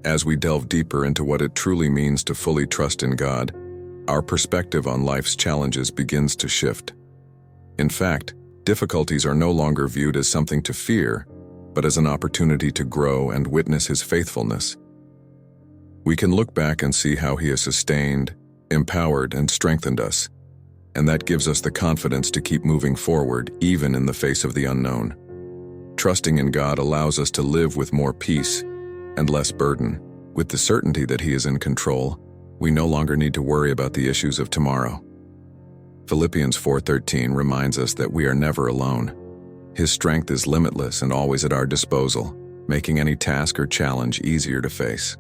As we delve deeper into what it truly means to fully trust in God, our perspective on life's challenges begins to shift. In fact, difficulties are no longer viewed as something to fear, but as an opportunity to grow and witness His faithfulness. We can look back and see how He has sustained, empowered, and strengthened us, and that gives us the confidence to keep moving forward even in the face of the unknown. Trusting in God allows us to live with more peace and less burden. With the certainty that He is in control, we no longer need to worry about the issues of tomorrow. Philippians 4:13 reminds us that we are never alone. His strength is limitless and always at our disposal, making any task or challenge easier to face.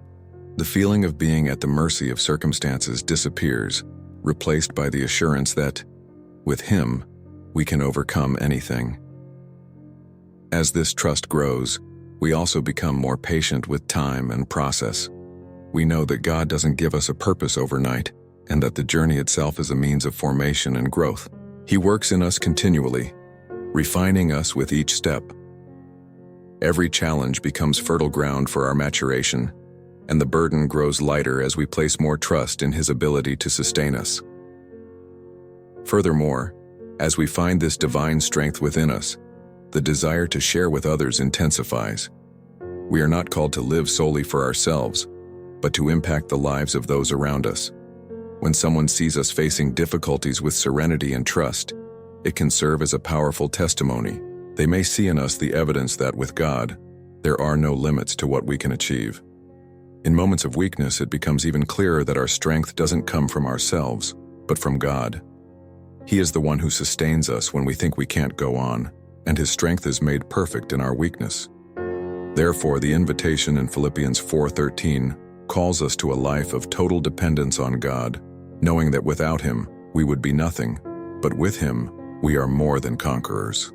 The feeling of being at the mercy of circumstances disappears, replaced by the assurance that, with Him, we can overcome anything. As this trust grows, we also become more patient with time and process. We know that God doesn't give us a purpose overnight, and that the journey itself is a means of formation and growth. He works in us continually, refining us with each step. Every challenge becomes fertile ground for our maturation, and the burden grows lighter as we place more trust in His ability to sustain us. Furthermore, as we find this divine strength within us, the desire to share with others intensifies. We are not called to live solely for ourselves, but to impact the lives of those around us. When someone sees us facing difficulties with serenity and trust, it can serve as a powerful testimony. They may see in us the evidence that with God, there are no limits to what we can achieve. In moments of weakness, it becomes even clearer that our strength doesn't come from ourselves, but from God. He is the one who sustains us when we think we can't go on, and His strength is made perfect in our weakness. Therefore, the invitation in Philippians 4:13 calls us to a life of total dependence on God, knowing that without Him, we would be nothing, but with Him, we are more than conquerors.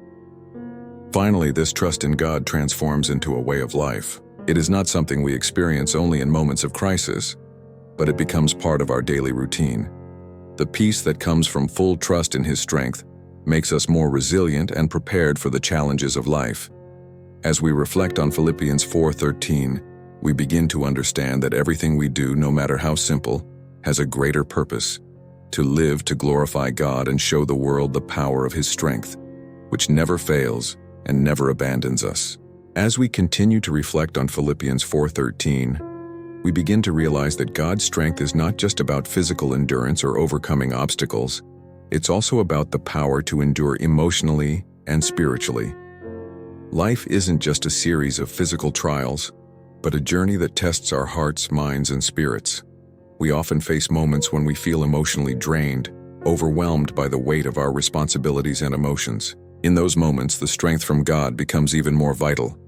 Finally, this trust in God transforms into a way of life. It is not something we experience only in moments of crisis, but it becomes part of our daily routine. The peace that comes from full trust in His strength makes us more resilient and prepared for the challenges of life. As we reflect on Philippians 4:13, we begin to understand that everything we do, no matter how simple, has a greater purpose: to live to glorify God and show the world the power of His strength, which never fails and never abandons us. As we continue to reflect on Philippians 4:13, we begin to realize that God's strength is not just about physical endurance or overcoming obstacles. It's also about the power to endure emotionally and spiritually. Life isn't just a series of physical trials, but a journey that tests our hearts, minds, and spirits. We often face moments when we feel emotionally drained, overwhelmed by the weight of our responsibilities and emotions. In those moments, the strength from God becomes even more vital,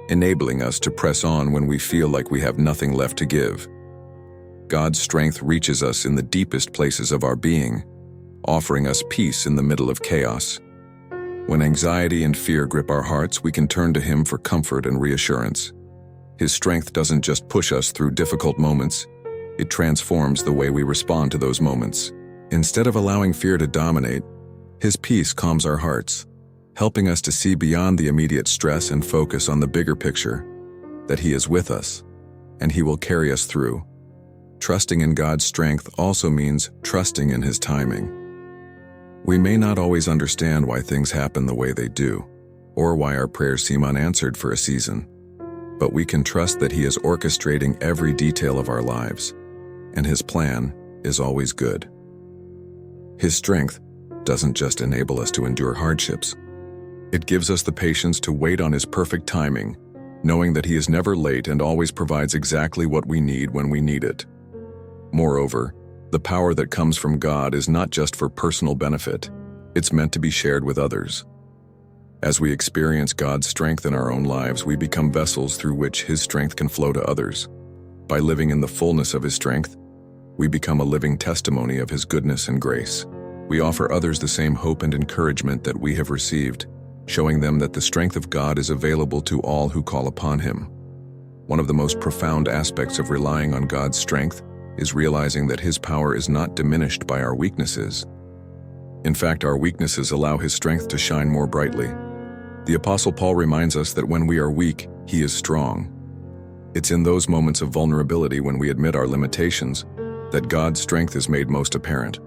enabling us to press on when we feel like we have nothing left to give. God's strength reaches us in the deepest places of our being, offering us peace in the middle of chaos. When anxiety and fear grip our hearts, we can turn to Him for comfort and reassurance. His strength doesn't just push us through difficult moments, it transforms the way we respond to those moments. Instead of allowing fear to dominate, His peace calms our hearts, helping us to see beyond the immediate stress and focus on the bigger picture, that He is with us, and He will carry us through. Trusting in God's strength also means trusting in His timing. We may not always understand why things happen the way they do, or why our prayers seem unanswered for a season, but we can trust that He is orchestrating every detail of our lives, and His plan is always good. His strength doesn't just enable us to endure hardships. It gives us the patience to wait on His perfect timing, knowing that He is never late and always provides exactly what we need when we need it. Moreover, the power that comes from God is not just for personal benefit, it's meant to be shared with others. As we experience God's strength in our own lives, we become vessels through which His strength can flow to others. By living in the fullness of His strength, we become a living testimony of His goodness and grace. We offer others the same hope and encouragement that we have received, showing them that the strength of God is available to all who call upon Him. One of the most profound aspects of relying on God's strength is realizing that His power is not diminished by our weaknesses. In fact, our weaknesses allow His strength to shine more brightly. The Apostle Paul reminds us that when we are weak, He is strong. It's in those moments of vulnerability when we admit our limitations that God's strength is made most apparent.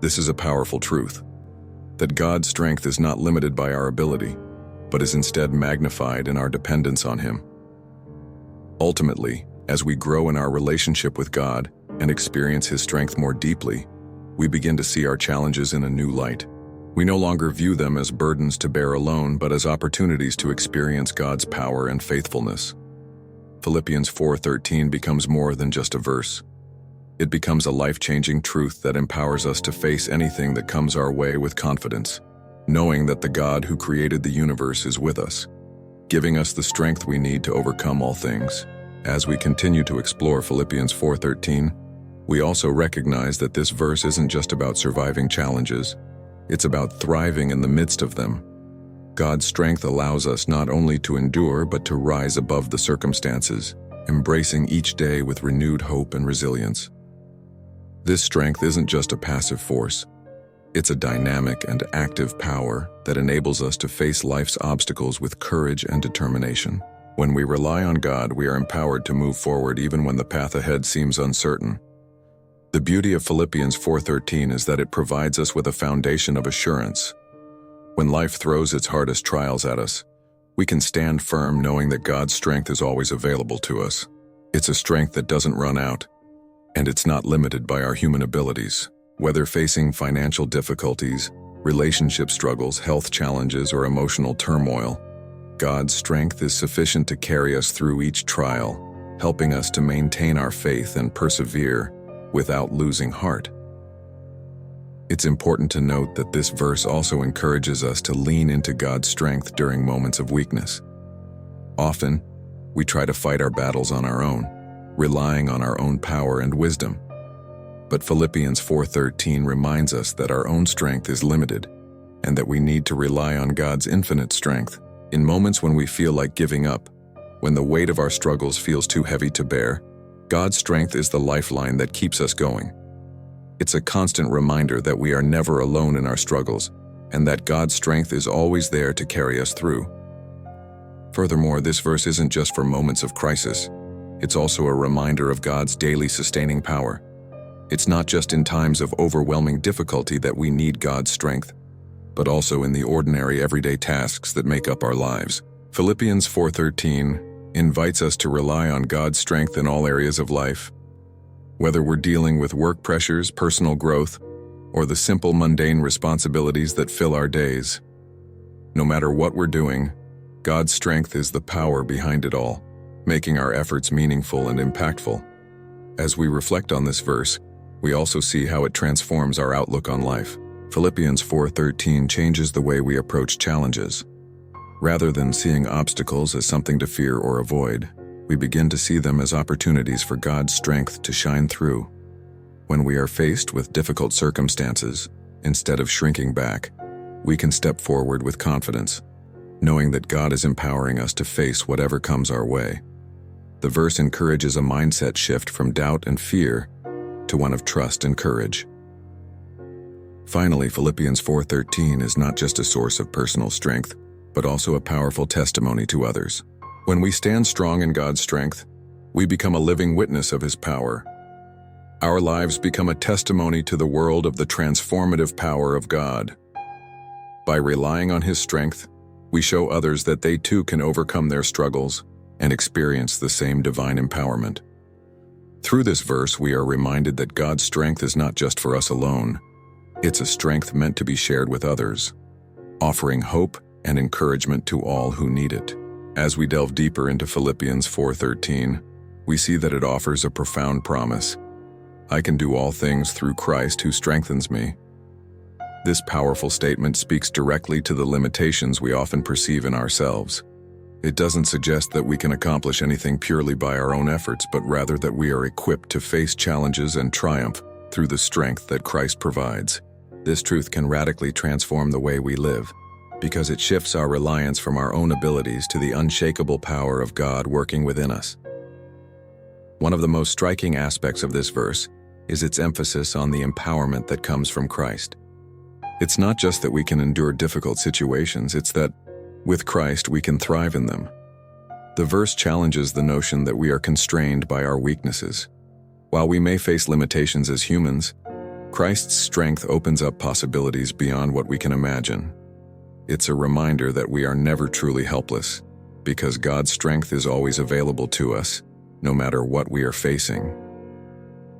This is a powerful truth, that God's strength is not limited by our ability, but is instead magnified in our dependence on Him. Ultimately, as we grow in our relationship with God and experience His strength more deeply, we begin to see our challenges in a new light. We no longer view them as burdens to bear alone, but as opportunities to experience God's power and faithfulness. Philippians 4:13 becomes more than just a verse. It becomes a life-changing truth that empowers us to face anything that comes our way with confidence, knowing that the God who created the universe is with us, giving us the strength we need to overcome all things. As we continue to explore Philippians 4:13, we also recognize that this verse isn't just about surviving challenges, it's about thriving in the midst of them. God's strength allows us not only to endure but to rise above the circumstances, embracing each day with renewed hope and resilience. This strength isn't just a passive force. It's a dynamic and active power that enables us to face life's obstacles with courage and determination. When we rely on God, we are empowered to move forward even when the path ahead seems uncertain. The beauty of Philippians 4:13 is that it provides us with a foundation of assurance. When life throws its hardest trials at us, we can stand firm knowing that God's strength is always available to us. It's a strength that doesn't run out, and it's not limited by our human abilities. Whether facing financial difficulties, relationship struggles, health challenges, or emotional turmoil, God's strength is sufficient to carry us through each trial, helping us to maintain our faith and persevere without losing heart. It's important to note that this verse also encourages us to lean into God's strength during moments of weakness. Often, we try to fight our battles on our own, relying on our own power and wisdom. But Philippians 4:13 reminds us that our own strength is limited and that we need to rely on God's infinite strength. In moments when we feel like giving up, when the weight of our struggles feels too heavy to bear, God's strength is the lifeline that keeps us going. It's a constant reminder that we are never alone in our struggles and that God's strength is always there to carry us through. Furthermore, this verse isn't just for moments of crisis. It's also a reminder of God's daily sustaining power. It's not just in times of overwhelming difficulty that we need God's strength, but also in the ordinary everyday tasks that make up our lives. Philippians 4:13 invites us to rely on God's strength in all areas of life. Whether we're dealing with work pressures, personal growth, or the simple mundane responsibilities that fill our days. No matter what we're doing, God's strength is the power behind it all, making our efforts meaningful and impactful. As we reflect on this verse, we also see how it transforms our outlook on life. Philippians 4:13 changes the way we approach challenges. Rather than seeing obstacles as something to fear or avoid, we begin to see them as opportunities for God's strength to shine through. When we are faced with difficult circumstances, instead of shrinking back, we can step forward with confidence, knowing that God is empowering us to face whatever comes our way. The verse encourages a mindset shift from doubt and fear to one of trust and courage. Finally, Philippians 4:13 is not just a source of personal strength, but also a powerful testimony to others. When we stand strong in God's strength, we become a living witness of His power. Our lives become a testimony to the world of the transformative power of God. By relying on His strength, we show others that they too can overcome their struggles and experience the same divine empowerment. Through this verse, we are reminded that God's strength is not just for us alone. It's a strength meant to be shared with others, offering hope and encouragement to all who need it. As we delve deeper into Philippians 4:13, we see that it offers a profound promise. I can do all things through Christ who strengthens me. This powerful statement speaks directly to the limitations we often perceive in ourselves. It doesn't suggest that we can accomplish anything purely by our own efforts, but rather that we are equipped to face challenges and triumph through the strength that Christ provides. This truth can radically transform the way we live, because it shifts our reliance from our own abilities to the unshakable power of God working within us. One of the most striking aspects of this verse is its emphasis on the empowerment that comes from Christ. It's not just that we can endure difficult situations, it's that, with Christ, we can thrive in them. The verse challenges the notion that we are constrained by our weaknesses. While we may face limitations as humans, Christ's strength opens up possibilities beyond what we can imagine. It's a reminder that we are never truly helpless, because God's strength is always available to us, no matter what we are facing.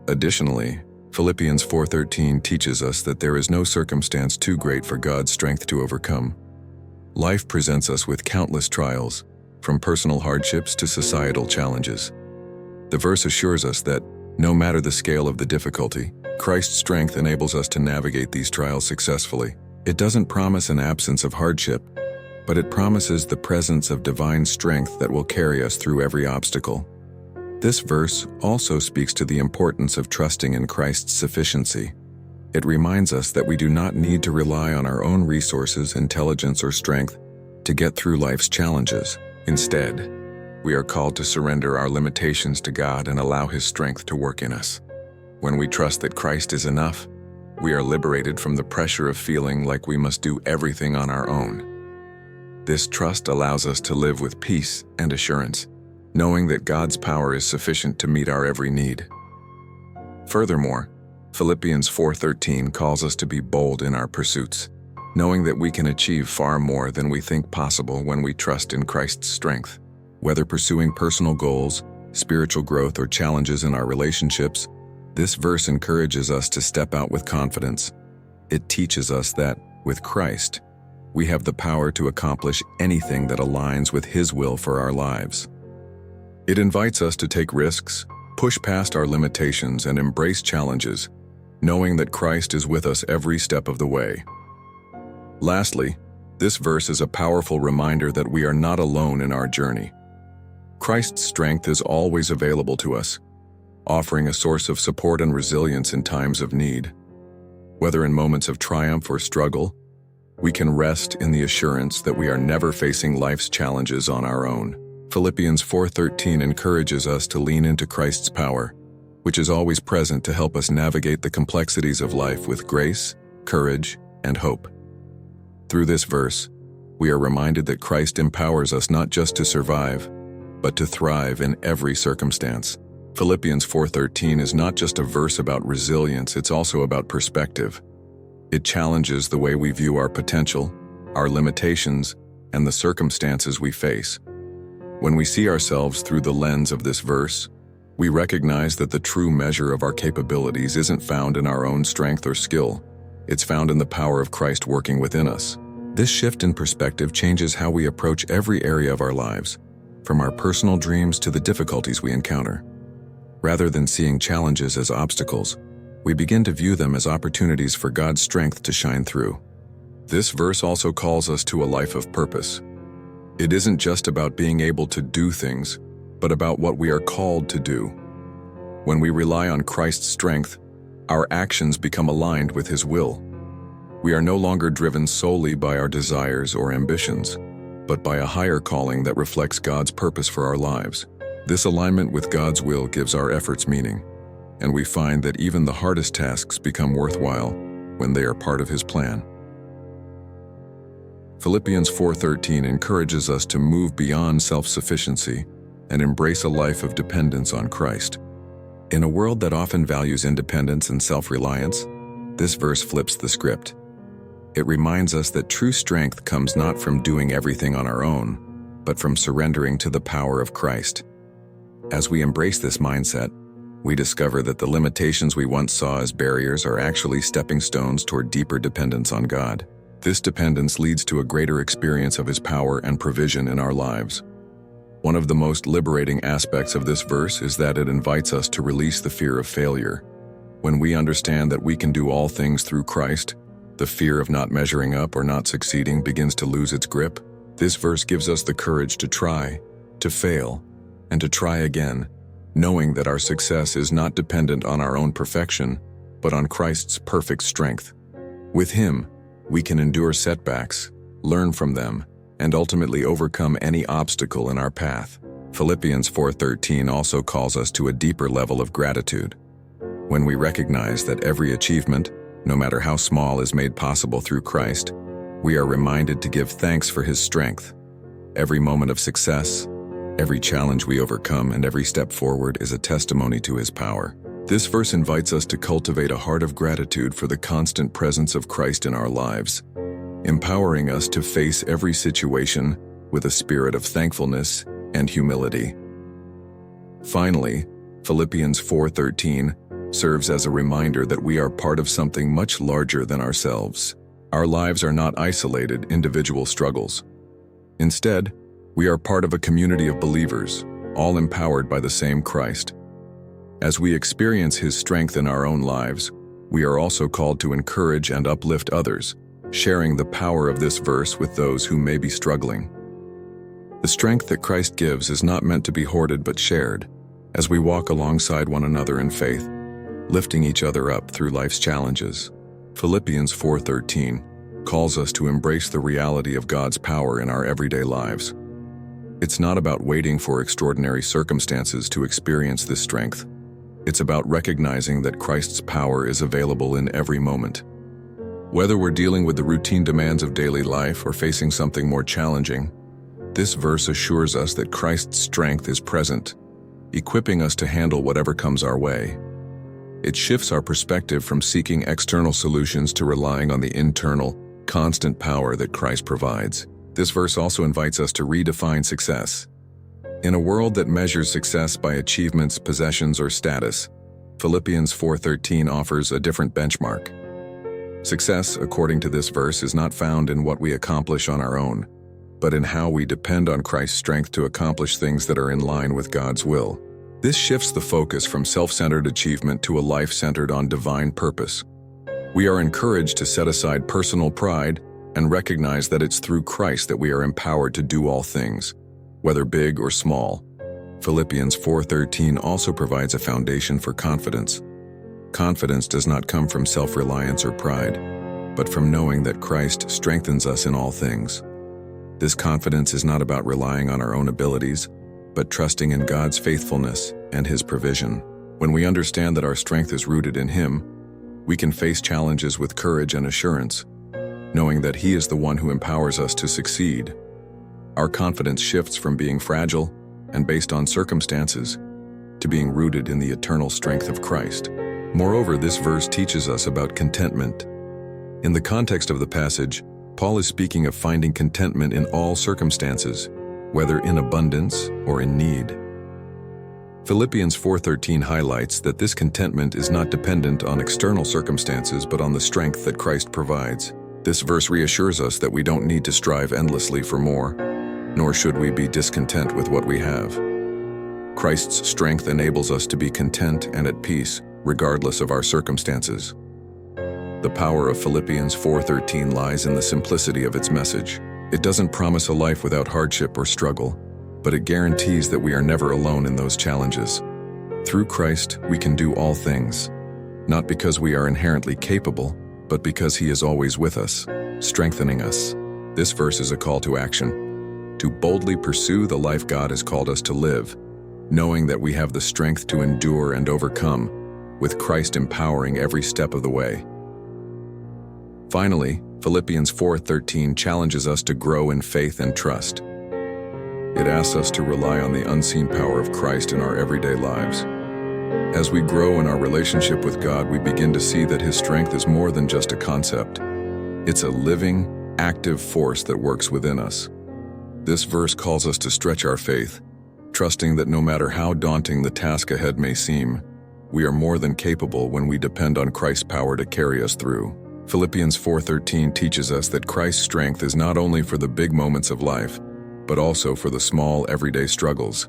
Additionally, Philippians 4:13 teaches us that there is no circumstance too great for God's strength to overcome. Life presents us with countless trials, from personal hardships to societal challenges. The verse assures us that, no matter the scale of the difficulty, Christ's strength enables us to navigate these trials successfully. It doesn't promise an absence of hardship, but it promises the presence of divine strength that will carry us through every obstacle. This verse also speaks to the importance of trusting in Christ's sufficiency. It reminds us that we do not need to rely on our own resources, intelligence, or strength to get through life's challenges. Instead, we are called to surrender our limitations to God and allow His strength to work in us. When we trust that Christ is enough, we are liberated from the pressure of feeling like we must do everything on our own. This trust allows us to live with peace and assurance, knowing that God's power is sufficient to meet our every need. Furthermore, Philippians 4:13 calls us to be bold in our pursuits, knowing that we can achieve far more than we think possible when we trust in Christ's strength. Whether pursuing personal goals, spiritual growth, or challenges in our relationships, this verse encourages us to step out with confidence. It teaches us that, with Christ, we have the power to accomplish anything that aligns with His will for our lives. It invites us to take risks, push past our limitations, and embrace challenges, knowing that Christ is with us every step of the way. Lastly, this verse is a powerful reminder that we are not alone in our journey. Christ's strength is always available to us, offering a source of support and resilience in times of need. Whether in moments of triumph or struggle, we can rest in the assurance that we are never facing life's challenges on our own. Philippians 4:13 encourages us to lean into Christ's power, which is always present to help us navigate the complexities of life with grace, courage, and hope. Through this verse, we are reminded that Christ empowers us not just to survive, but to thrive in every circumstance. Philippians 4:13 is not just a verse about resilience, it's also about perspective. It challenges the way we view our potential, our limitations, and the circumstances we face. When we see ourselves through the lens of this verse, we recognize that the true measure of our capabilities isn't found in our own strength or skill. It's found in the power of Christ working within us. This shift in perspective changes how we approach every area of our lives, from our personal dreams to the difficulties we encounter. Rather than seeing challenges as obstacles, we begin to view them as opportunities for God's strength to shine through. This verse also calls us to a life of purpose. It isn't just about being able to do things, but about what we are called to do. When we rely on Christ's strength, our actions become aligned with His will. We are no longer driven solely by our desires or ambitions, but by a higher calling that reflects God's purpose for our lives. This alignment with God's will gives our efforts meaning, and we find that even the hardest tasks become worthwhile when they are part of His plan. Philippians 4:13 encourages us to move beyond self-sufficiency and embrace a life of dependence on Christ. In a world that often values independence and self-reliance, this verse flips the script. It reminds us that true strength comes not from doing everything on our own, but from surrendering to the power of Christ. As we embrace this mindset, we discover that the limitations we once saw as barriers are actually stepping stones toward deeper dependence on God. This dependence leads to a greater experience of His power and provision in our lives. One of the most liberating aspects of this verse is that it invites us to release the fear of failure. When we understand that we can do all things through Christ, the fear of not measuring up or not succeeding begins to lose its grip. This verse gives us the courage to try, to fail, and to try again, knowing that our success is not dependent on our own perfection, but on Christ's perfect strength. With Him, we can endure setbacks, learn from them, and ultimately overcome any obstacle in our path. Philippians 4:13 also calls us to a deeper level of gratitude. When we recognize that every achievement, no matter how small, is made possible through Christ, we are reminded to give thanks for His strength. Every moment of success, Every challenge we overcome and every step forward is a testimony to His power. This verse invites us to cultivate a heart of gratitude for the constant presence of Christ in our lives, empowering us to face every situation with a spirit of thankfulness and humility. Finally, Philippians 4:13 serves as a reminder that we are part of something much larger than ourselves. Our lives are not isolated individual struggles. Instead, we are part of a community of believers, all empowered by the same Christ. As we experience His strength in our own lives, we are also called to encourage and uplift others, sharing the power of this verse with those who may be struggling. The strength that Christ gives is not meant to be hoarded but shared, as we walk alongside one another in faith, lifting each other up through life's challenges. Philippians 4:13 calls us to embrace the reality of God's power in our everyday lives. It's not about waiting for extraordinary circumstances to experience this strength. It's about recognizing that Christ's power is available in every moment. Whether we're dealing with the routine demands of daily life or facing something more challenging, this verse assures us that Christ's strength is present, equipping us to handle whatever comes our way. It shifts our perspective from seeking external solutions to relying on the internal, constant power that Christ provides. This verse also invites us to redefine success. In a world that measures success by achievements, possessions, or status, Philippians 4:13 offers a different benchmark. Success, according to this verse, is not found in what we accomplish on our own, but in how we depend on Christ's strength to accomplish things that are in line with God's will. This shifts the focus from self-centered achievement to a life centered on divine purpose. We are encouraged to set aside personal pride and recognize that it's through Christ that we are empowered to do all things, whether big or small. Philippians 4:13 also provides a foundation for confidence. Confidence does not come from self-reliance or pride, but from knowing that Christ strengthens us in all things. This confidence is not about relying on our own abilities, but trusting in God's faithfulness and His provision. When we understand that our strength is rooted in Him, we can face challenges with courage and assurance, knowing that He is the one who empowers us to succeed. Our confidence shifts from being fragile and based on circumstances to being rooted in the eternal strength of Christ. Moreover, this verse teaches us about contentment. In the context of the passage, Paul is speaking of finding contentment in all circumstances, whether in abundance or in need. Philippians 4:13 highlights that this contentment is not dependent on external circumstances but on the strength that Christ provides. This verse reassures us that we don't need to strive endlessly for more, nor should we be discontent with what we have. Christ's strength enables us to be content and at peace, regardless of our circumstances. The power of Philippians 4:13 lies in the simplicity of its message. It doesn't promise a life without hardship or struggle, but it guarantees that we are never alone in those challenges. Through Christ, we can do all things, not because we are inherently capable, but because He is always with us, strengthening us. This verse is a call to action, to boldly pursue the life God has called us to live, knowing that we have the strength to endure and overcome, with Christ empowering every step of the way. Finally, Philippians 4:13 challenges us to grow in faith and trust. It asks us to rely on the unseen power of Christ in our everyday lives. As we grow in our relationship with God, we begin to see that His strength is more than just a concept. It's a living, active force that works within us. This verse calls us to stretch our faith, trusting that no matter how daunting the task ahead may seem, we are more than capable when we depend on Christ's power to carry us through. Philippians 4:13 teaches us that Christ's strength is not only for the big moments of life, but also for the small, everyday struggles.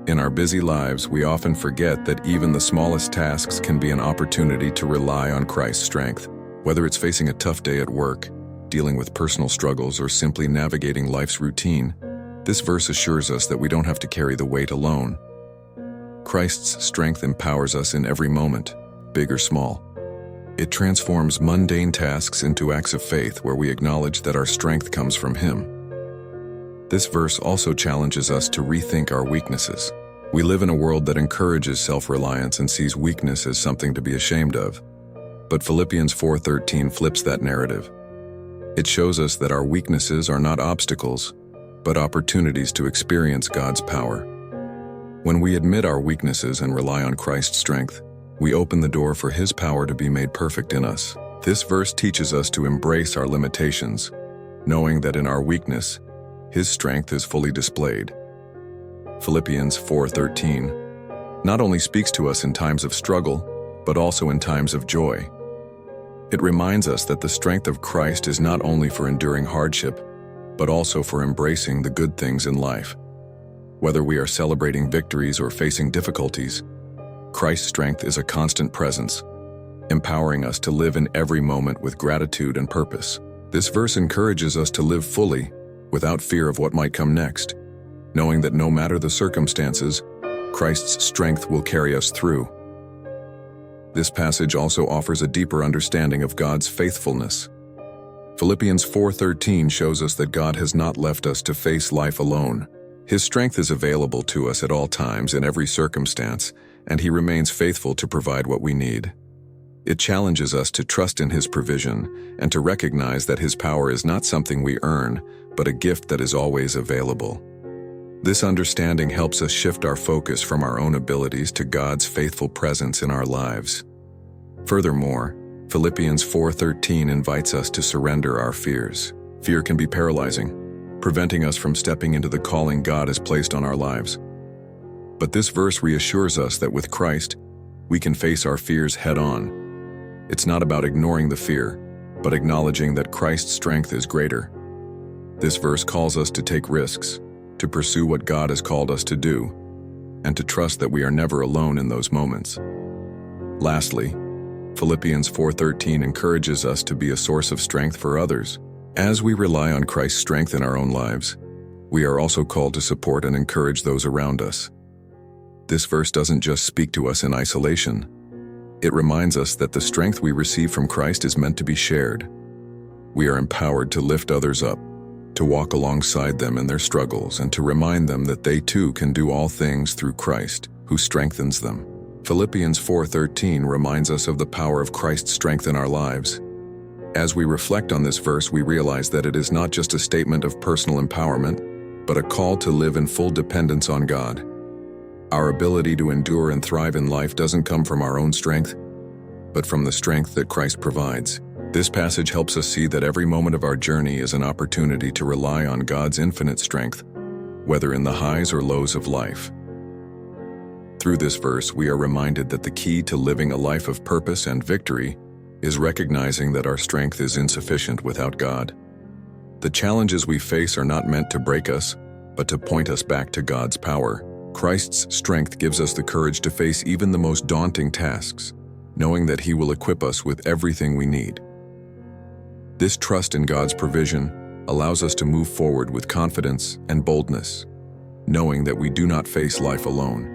In our busy lives, we often forget that even the smallest tasks can be an opportunity to rely on Christ's strength. Whether it's facing a tough day at work, dealing with personal struggles, or simply navigating life's routine, this verse assures us that we don't have to carry the weight alone. Christ's strength empowers us in every moment, big or small. It transforms mundane tasks into acts of faith where we acknowledge that our strength comes from Him. This verse also challenges us to rethink our weaknesses. We live in a world that encourages self-reliance and sees weakness as something to be ashamed of. But Philippians 4:13 flips that narrative. It shows us that our weaknesses are not obstacles, but opportunities to experience God's power. When we admit our weaknesses and rely on Christ's strength, we open the door for His power to be made perfect in us. This verse teaches us to embrace our limitations, knowing that in our weakness, His strength is fully displayed. Philippians 4:13 not only speaks to us in times of struggle, but also in times of joy. It reminds us that the strength of Christ is not only for enduring hardship, but also for embracing the good things in life. Whether we are celebrating victories or facing difficulties, Christ's strength is a constant presence, empowering us to live in every moment with gratitude and purpose. This verse encourages us to live fully, without fear of what might come next, knowing that no matter the circumstances, Christ's strength will carry us through. This passage also offers a deeper understanding of God's faithfulness. Philippians 4:13 shows us that God has not left us to face life alone. His strength is available to us at all times in every circumstance, and He remains faithful to provide what we need. It challenges us to trust in His provision and to recognize that His power is not something we earn, but a gift that is always available. This understanding helps us shift our focus from our own abilities to God's faithful presence in our lives. Furthermore, Philippians 4:13 invites us to surrender our fears. Fear can be paralyzing, preventing us from stepping into the calling God has placed on our lives. But this verse reassures us that with Christ, we can face our fears head-on. It's not about ignoring the fear, but acknowledging that Christ's strength is greater. This verse calls us to take risks, to pursue what God has called us to do, and to trust that we are never alone in those moments. Lastly, Philippians 4:13 encourages us to be a source of strength for others. As we rely on Christ's strength in our own lives, we are also called to support and encourage those around us. This verse doesn't just speak to us in isolation. It reminds us that the strength we receive from Christ is meant to be shared. We are empowered to lift others up, to walk alongside them in their struggles, and to remind them that they too can do all things through Christ, who strengthens them. Philippians 4:13 reminds us of the power of Christ's strength in our lives. As we reflect on this verse, we realize that it is not just a statement of personal empowerment, but a call to live in full dependence on God. Our ability to endure and thrive in life doesn't come from our own strength, but from the strength that Christ provides. This passage helps us see that every moment of our journey is an opportunity to rely on God's infinite strength, whether in the highs or lows of life. Through this verse, we are reminded that the key to living a life of purpose and victory is recognizing that our strength is insufficient without God. The challenges we face are not meant to break us, but to point us back to God's power. Christ's strength gives us the courage to face even the most daunting tasks, knowing that He will equip us with everything we need. This trust in God's provision allows us to move forward with confidence and boldness, knowing that we do not face life alone.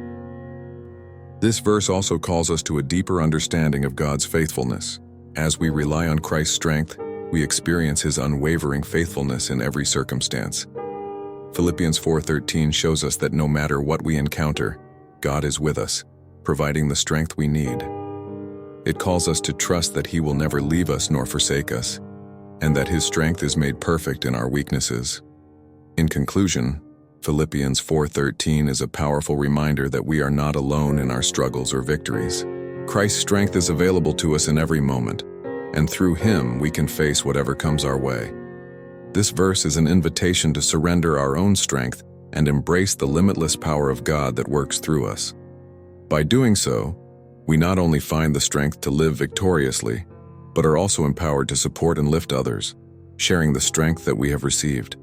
This verse also calls us to a deeper understanding of God's faithfulness. As we rely on Christ's strength, we experience His unwavering faithfulness in every circumstance. Philippians 4:13 shows us that no matter what we encounter, God is with us, providing the strength we need. It calls us to trust that He will never leave us nor forsake us, and that His strength is made perfect in our weaknesses. In conclusion, Philippians 4:13 is a powerful reminder that we are not alone in our struggles or victories. Christ's strength is available to us in every moment, and through Him we can face whatever comes our way. This verse is an invitation to surrender our own strength and embrace the limitless power of God that works through us. By doing so, we not only find the strength to live victoriously, but are also empowered to support and lift others, sharing the strength that we have received.